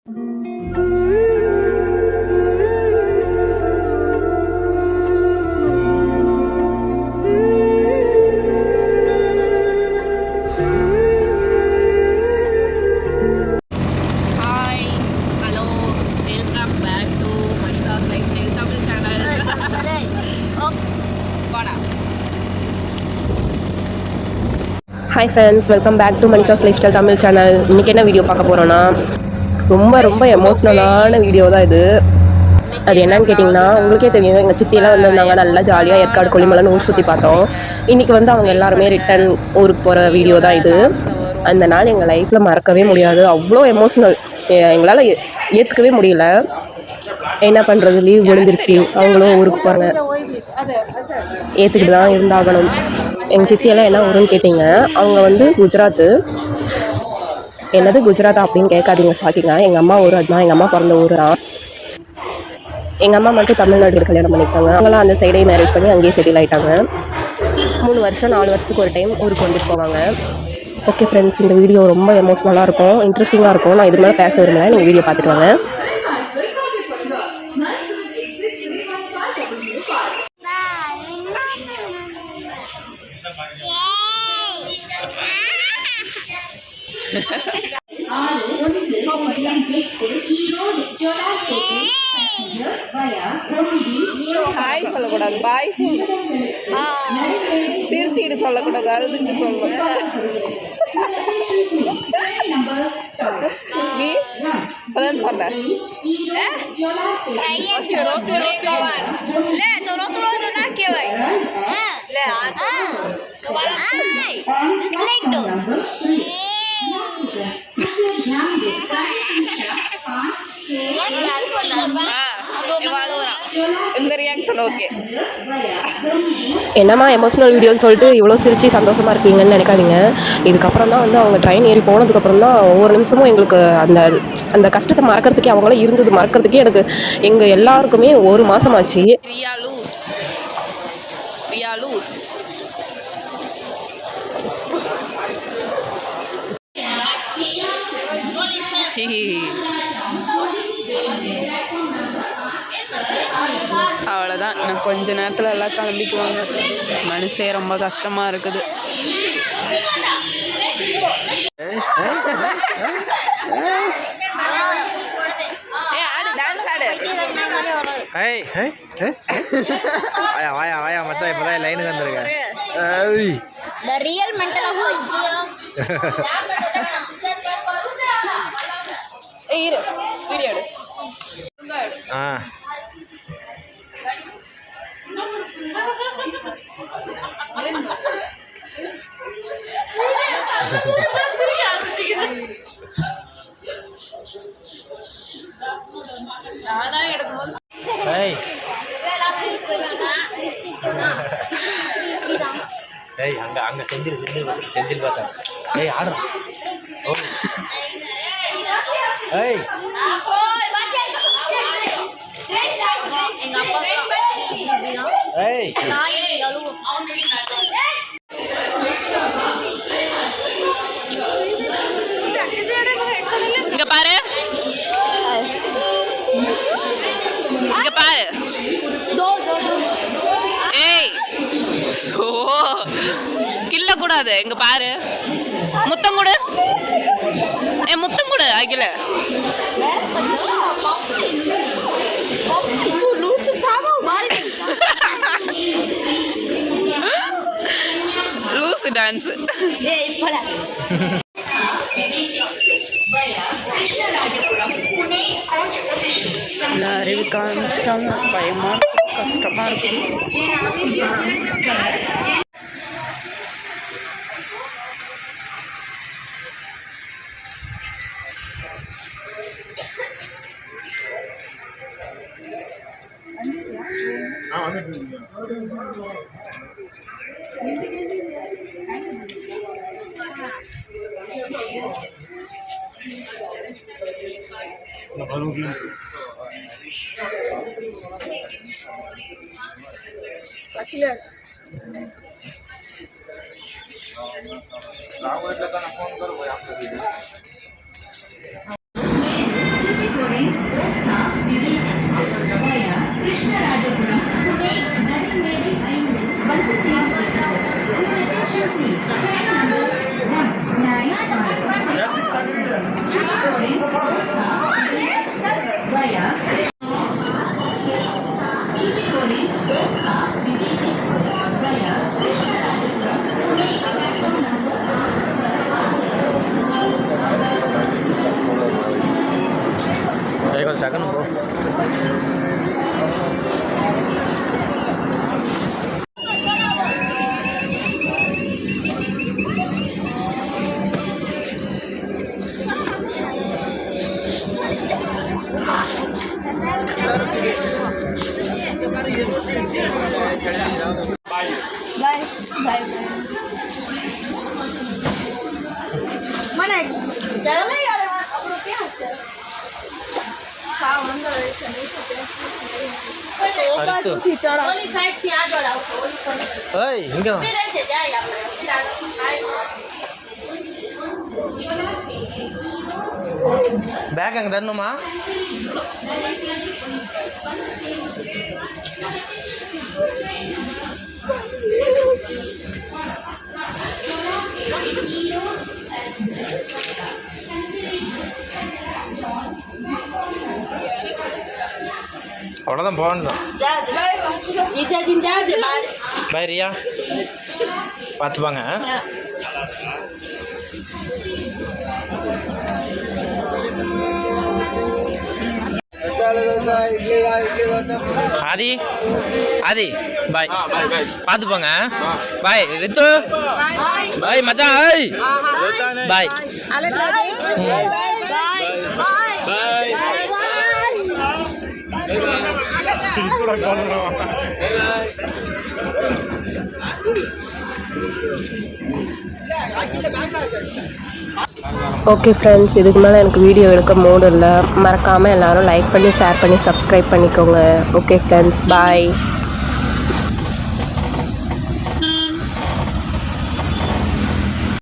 Hi friends, welcome back to Manisha's lifestyle Tamil channel. இன்றைக்கி என்ன video பார்க்க போகிறோன்னா, ரொம்ப எமோஷ்னலான வீடியோ தான் இது. அது என்னன்னு கேட்டிங்கன்னா, உங்களுக்கே தெரியும், எங்கள் சித்தியெல்லாம் வந்திருந்தாங்க. நல்லா ஜாலியாக ஏற்காடு கொல்லிமலைன்னு ஊர் சுற்றி பார்த்தோம். இன்றைக்கி வந்து அவங்க எல்லாருமே ரிட்டன் ஊருக்கு போகிற வீடியோ தான் இது. அந்த நாள் எங்கள் லைஃப்பில் மறக்கவே முடியாது. அவ்வளோ எமோஷ்னல், எங்களால் ஏற்றுக்கவே முடியல. என்ன பண்ணுறது, லீவ் முடிஞ்சிருச்சு, அவங்களும் ஊருக்கு போகிறாங்க, ஏற்றுக்கிட்டு தான் இருந்தாகணும். எங்கள் சித்தியெல்லாம் என்ன ஊருன்னு கேட்டிங்க, அவங்க வந்து குஜராத்து. என்னது குஜராத்தா அப்படின்னு கேட்காதீங்க, ஷாக்கிங்க. எங்கள் அம்மா ஊர் அதுதான், எங்கள் அம்மா பிறந்த ஊர் தான். எங்கள் அம்மா மட்டும் தமிழ்நாட்டில் கல்யாணம் பண்ணியிருக்காங்க. அவங்களாம் அந்த சைடே மேரேஜ் பண்ணி அங்கேயே செட்டில் ஆகிட்டாங்க. 3 வருஷம் 4 வருஷத்துக்கு ஒரு டைம் ஊருக்கு வந்துட்டு போவாங்க. ஓகே ஃப்ரெண்ட்ஸ், இந்த வீடியோ ரொம்ப எமோஷ்னலாக இருக்கும், இன்ட்ரெஸ்டிங்காக இருக்கும். நான் இது மேலே பேச விரும்பல, நீங்கள் வீடியோ பார்த்துட்டு வாங்க. ஹாய் சொல்லக்கூடாது, பாய் சொல்லு. சிரிச்சுக்கிட்டு சொல்லக்கூடாது, அழுதுட்டு சொல்லணும். நீ அதான் சொன்ன. இந்த ரியாக்ஷன் ஓகே. என்னம்மா எமோஷனல் வீடியோன்னு சொல்லிட்டு இவ்வளோ சிரிச்சு சந்தோஷமாக இருக்கீங்கன்னு நினைக்காதீங்க. இதுக்கப்புறம் தான் வந்து அவங்க ட்ரெயின் ஏறி போனதுக்கப்புறம் தான் ஒவ்வொரு நிமிஷமும் எங்களுக்கு அந்த அந்த கஷ்டத்தை மறக்கிறதுக்கே, அவங்களாம் இருந்தது மறக்கிறதுக்கே எனக்கு எங்கள் எல்லாருக்குமே 1 மாதம் ஆச்சு. அவ்வளோதான், நான் கொஞ்ச நேரத்தில் எல்லாம் கிளம்பிக்குவாங்க. மனசே ரொம்ப கஷ்டமாக இருக்குது. வாயா மச்சான், இப்பதான் லைனுக்கு வந்திருக்கேன். அங்க செந்தில் பார்த்தேன். ஆடுறான். இங்க பாரு, இங்க பாரு. ஏய், சோ கில்ல கூடாது. இங்க பாரு, முத்தம் கொடு. முத்தம் கொடு. ஆகில லூசு டான்ஸ். அறிவு காமிச்சிட்டாங்க. பயமா கஷ்டமா இருக்குது. Akilas. கொஞ்சம் டக்குன்னு போ. Bye. Bye. Mana? Jalan ya lewat. Apa rupiah hasil? Sawan dari sini sampai Aritu. Oli side tiada ada. Oli side. ஏய் இங்கே வா. Tidak ada ya. பேக் அங்கே தரணுமா? அவ்வளோதான் போகணும். பாய் ரியா, பார்த்துப்பாங்க. ஆதி ஆதி பாய், பார்த்துப்போங்க. பாய் ரித்து, பாய் மச்சான். ஏய் பாய். ஓகே ஃப்ரெண்ட்ஸ், இதுக்கு மேலே எனக்கு வீடியோ எடுக்க மூடு இல்லை. மறக்காமல் எல்லோரும் லைக் பண்ணி ஷேர் பண்ணி சப்ஸ்கிரைப் பண்ணிக்கோங்க. ஓகே ஃப்ரெண்ட்ஸ், பாய்.